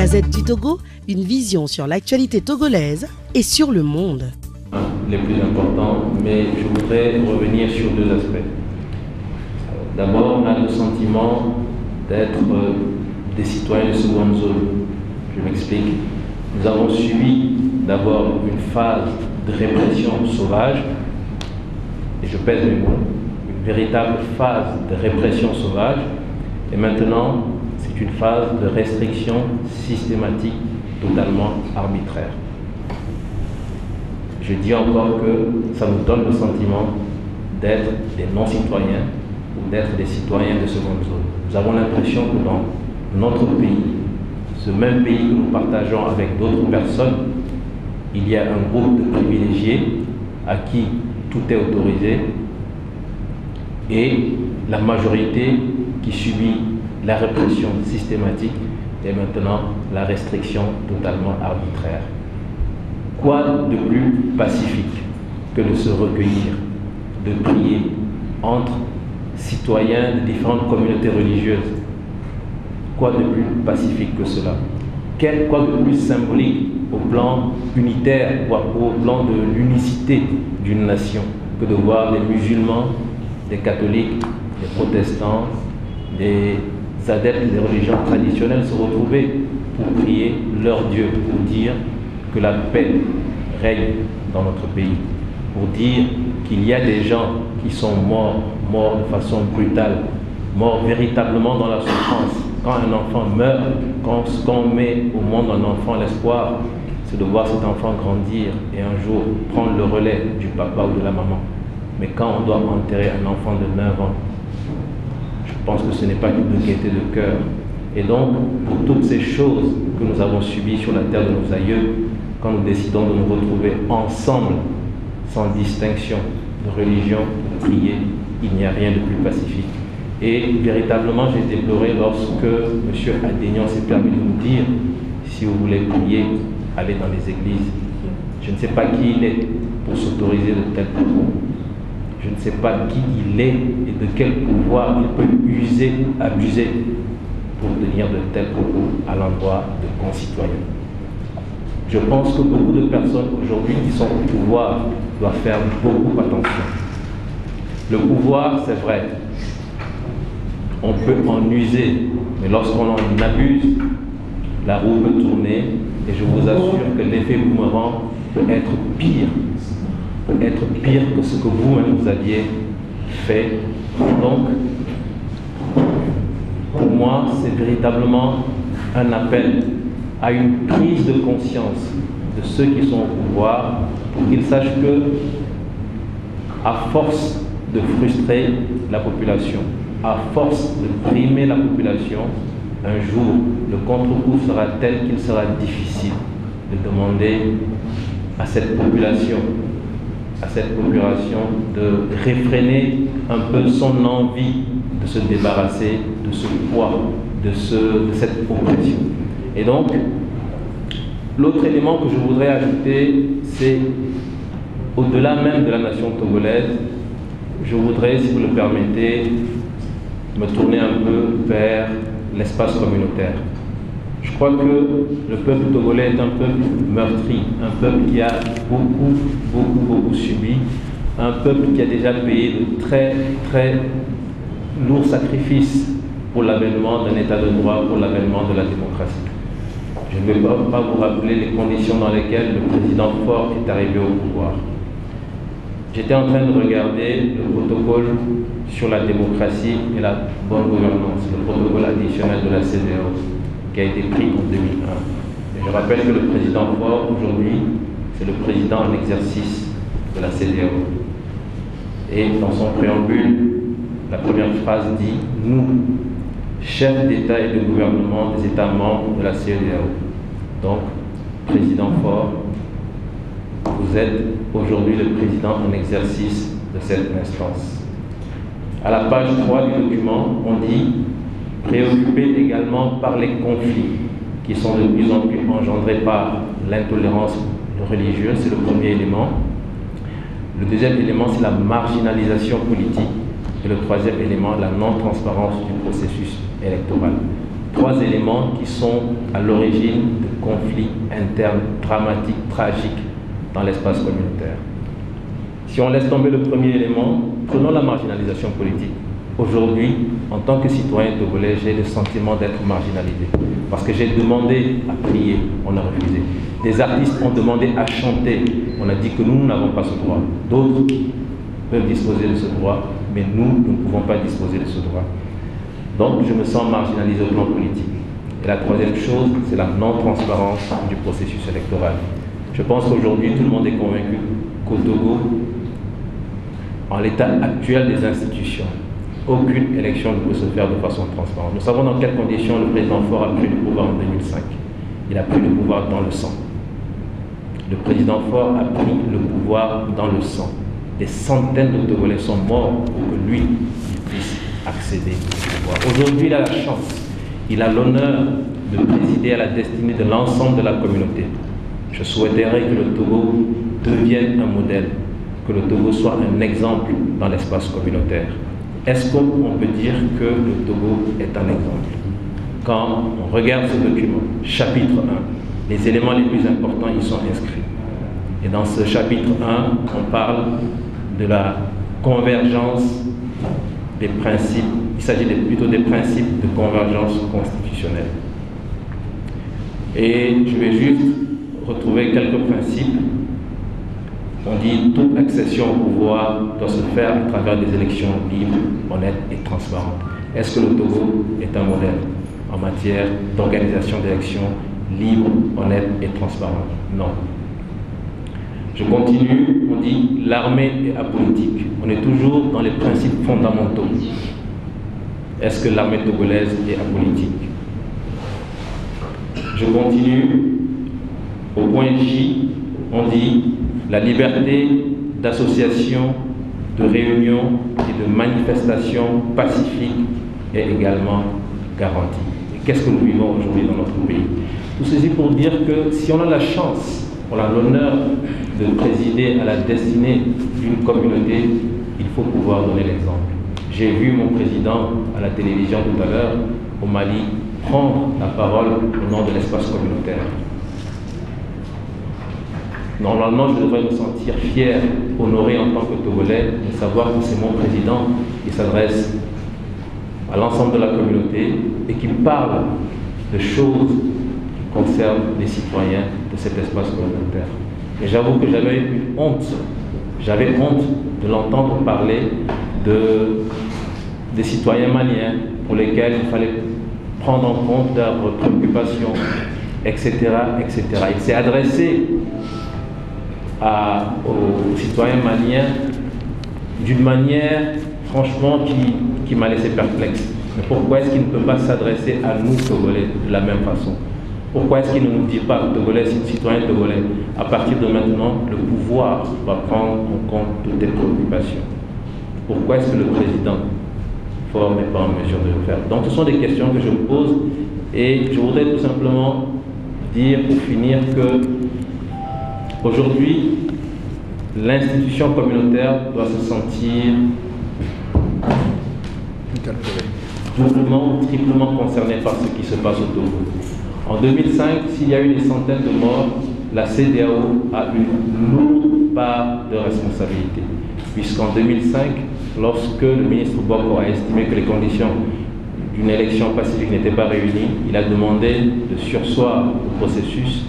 Gazette du Togo, une vision sur l'actualité togolaise et sur le monde. Les plus importants, mais je voudrais revenir sur deux aspects. D'abord, on a le sentiment d'être des citoyens de seconde zone. Je m'explique. Nous avons subi d'abord une phase de répression sauvage, et je pèse mes mots, une véritable phase de répression sauvage, et maintenant, c'est une phase de restriction systématique, totalement arbitraire. Je dis encore que ça nous donne le sentiment d'être des non-citoyens ou d'être des citoyens de seconde zone. Nous avons l'impression que dans notre pays, ce même pays que nous partageons avec d'autres personnes, il y a un groupe de privilégiés à qui tout est autorisé et la majorité qui subit la répression systématique et maintenant la restriction totalement arbitraire. Quoi de plus pacifique que de se recueillir, de prier entre citoyens de différentes communautés religieuses? Quoi de plus pacifique que cela? Quoi de plus symbolique au plan unitaire, voire au plan de l'unicité d'une nation, que de voir des musulmans, des catholiques, des protestants, des adeptes des religions traditionnelles se retrouver pour prier leur Dieu, pour dire que la paix règne dans notre pays, pour dire qu'il y a des gens qui sont morts de façon brutale, morts véritablement dans la souffrance. Quand un enfant meurt, quand ce qu'on met au monde un enfant, l'espoir, c'est de voir cet enfant grandir et un jour prendre le relais du papa ou de la maman. Mais quand on doit enterrer un enfant de 9 ans, je pense que ce n'est pas une gaieté de cœur. Et donc, pour toutes ces choses que nous avons subies sur la terre de nos aïeux, quand nous décidons de nous retrouver ensemble, sans distinction de religion, de prier, il n'y a rien de plus pacifique. Et véritablement, j'ai déploré lorsque M. Adénian s'est permis de nous dire, si vous voulez prier, allez dans les églises. Je ne sais pas qui il est pour s'autoriser de tels propos. Je ne sais pas qui il est et de quel pouvoir il peut user, abuser pour tenir de tels propos à l'endroit de concitoyens. Je pense que beaucoup de personnes aujourd'hui qui sont au pouvoir doivent faire beaucoup attention. Le pouvoir, c'est vrai, on peut en user, mais lorsqu'on en abuse, la roue peut tourner et je vous assure que l'effet boomerang peut être pire que ce que vous-même vous aviez fait. Donc, pour moi, c'est véritablement un appel à une prise de conscience de ceux qui sont au pouvoir pour qu'ils sachent que, à force de frustrer la population, à force de primer la population, un jour, le contre-coup sera tel qu'il sera difficile de demander à cette population de réfréner un peu son envie de se débarrasser de ce poids, de cette oppression. Et donc, l'autre élément que je voudrais ajouter, c'est au-delà même de la nation togolaise, je voudrais, si vous le permettez, me tourner un peu vers l'espace communautaire. Je crois que le peuple togolais est un peuple meurtri, un peuple qui a beaucoup subi, un peuple qui a déjà payé de très lourds sacrifices pour l'avènement d'un état de droit, pour l'avènement de la démocratie. Je ne vais pas vous rappeler les conditions dans lesquelles le président Faure est arrivé au pouvoir. J'étais en train de regarder le protocole sur la démocratie et la bonne gouvernance, le protocole additionnel de la CEDEAO, qui a été pris en 2001. Et je rappelle que le président Faure, aujourd'hui, c'est le président en exercice de la CEDEAO. Et dans son préambule, la première phrase dit « Nous, chefs d'État et de gouvernement des États membres de la CEDEAO ». Donc, président Faure, vous êtes aujourd'hui le président en exercice de cette instance. À la page 3 du document, on dit « Préoccupé également par les conflits qui sont de plus en plus engendrés par l'intolérance religieuse », c'est le premier élément. Le deuxième élément, c'est la marginalisation politique. Et le troisième élément, la non-transparence du processus électoral. 3 éléments qui sont à l'origine de conflits internes dramatiques, tragiques dans l'espace communautaire. Si on laisse tomber le premier élément, prenons la marginalisation politique. Aujourd'hui, en tant que citoyen togolais, j'ai le sentiment d'être marginalisé. Parce que j'ai demandé à prier, on a refusé. Des artistes ont demandé à chanter, on a dit que nous n'avons pas ce droit. D'autres peuvent disposer de ce droit, mais nous ne pouvons pas disposer de ce droit. Donc, je me sens marginalisé au plan politique. Et la troisième chose, c'est la non-transparence du processus électoral. Je pense qu'aujourd'hui, tout le monde est convaincu qu'au Togo, en l'état actuel des institutions, aucune élection ne peut se faire de façon transparente. Nous savons dans quelles conditions le président Faure a pris le pouvoir en 2005. Il a pris le pouvoir dans le sang. Le président Faure a pris le pouvoir dans le sang. Des centaines de Togolais sont morts pour que lui puisse accéder au pouvoir. Aujourd'hui, il a la chance, il a l'honneur de présider à la destinée de l'ensemble de la communauté. Je souhaiterais que le Togo devienne un modèle, que le Togo soit un exemple dans l'espace communautaire. Est-ce qu'on peut dire que le Togo est un exemple? Quand on regarde ce document, chapitre 1, les éléments les plus importants y sont inscrits. Et dans ce chapitre 1, on parle de la convergence des principes, il s'agit plutôt des principes de convergence constitutionnelle. Et je vais juste retrouver quelques principes. On dit toute accession au pouvoir doit se faire à travers des élections libres, honnêtes et transparentes. Est-ce que le Togo est un modèle en matière d'organisation d'élections libres, honnêtes et transparentes? Non. Je continue, on dit l'armée est apolitique. On est toujours dans les principes fondamentaux. Est-ce que l'armée togolaise est apolitique? Je continue, au point J, on dit la liberté d'association, de réunion et de manifestation pacifique est également garantie. Et qu'est-ce que nous vivons aujourd'hui dans notre pays? Tout ceci pour dire que si on a la chance, on a l'honneur de présider à la destinée d'une communauté, il faut pouvoir donner l'exemple. J'ai vu mon président à la télévision tout à l'heure, au Mali, prendre la parole au nom de l'espace communautaire. Normalement, je devrais me sentir fier, honoré en tant que Togolais, de savoir que c'est mon président qui s'adresse à l'ensemble de la communauté et qui parle de choses qui concernent les citoyens de cet espace communautaire. Et j'avoue que j'avais une honte. J'avais honte de l'entendre parler des citoyens maliens pour lesquels il fallait prendre en compte leurs préoccupations, etc., etc. Il s'est adressé aux citoyens maliens d'une manière, franchement, qui m'a laissé perplexe. Mais pourquoi est-ce qu'il ne peut pas s'adresser à nous, Togolais, de la même façon? Pourquoi est-ce qu'il ne nous dit pas, Togolais, citoyens togolais, à partir de maintenant, le pouvoir va prendre en compte toutes tes préoccupations? Pourquoi est-ce que le président Faure n'est pas en mesure de le faire? Donc, ce sont des questions que je me pose et je voudrais tout simplement dire, pour finir, que aujourd'hui, l'institution communautaire doit se sentir doublement ou triplement concernée par ce qui se passe au Togo. En 2005, s'il y a eu des centaines de morts, la CEDEAO a une lourde part de responsabilité. Puisqu'en 2005, lorsque le ministre Boko a estimé que les conditions d'une élection pacifique n'étaient pas réunies, il a demandé de surseoir au processus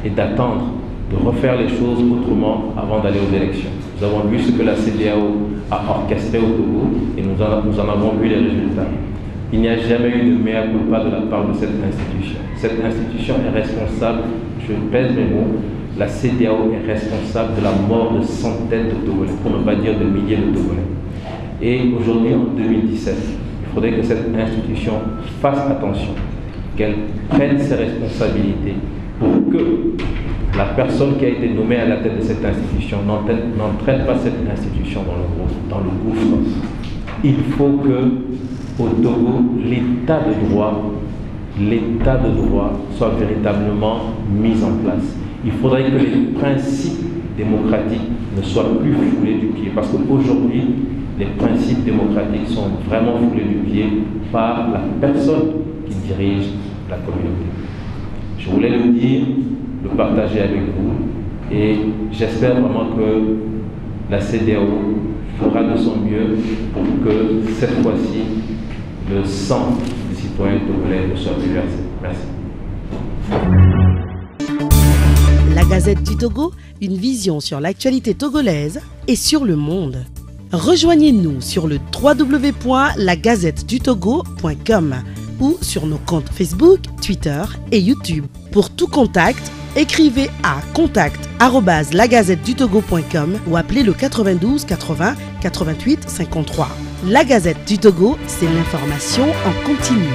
et d'attendre, de refaire les choses autrement avant d'aller aux élections. Nous avons vu ce que la CEDEAO a orchestré au Togo et nous en avons vu les résultats. Il n'y a jamais eu de mea culpa de la part de cette institution. Cette institution est responsable, je pèse mes mots, la CEDEAO est responsable de la mort de centaines de Togolais, pour ne pas dire de milliers de Togolais. Et aujourd'hui, en 2017, il faudrait que cette institution fasse attention, qu'elle prenne ses responsabilités pour que la personne qui a été nommée à la tête de cette institution n'entraîne pas cette institution dans le gouffre. Il faut que, au Togo, l'état de droit soit véritablement mis en place. Il faudrait que les principes démocratiques ne soient plus foulés du pied, parce qu'aujourd'hui, les principes démocratiques sont vraiment foulés du pied par la personne qui dirige la communauté. Je voulais le dire, le partager avec vous et j'espère vraiment que la CEDEAO fera de son mieux pour que cette fois-ci le sang des citoyens togolais ne soit plus versé. Merci. La Gazette du Togo, une vision sur l'actualité togolaise et sur le monde. Rejoignez-nous sur le www.lagazettedutogo.com ou sur nos comptes Facebook, Twitter et YouTube. Pour tout contact, écrivez à contact@lagazettedutogo.com ou appelez le 92 80 88 53. La Gazette du Togo, c'est l'information en continu.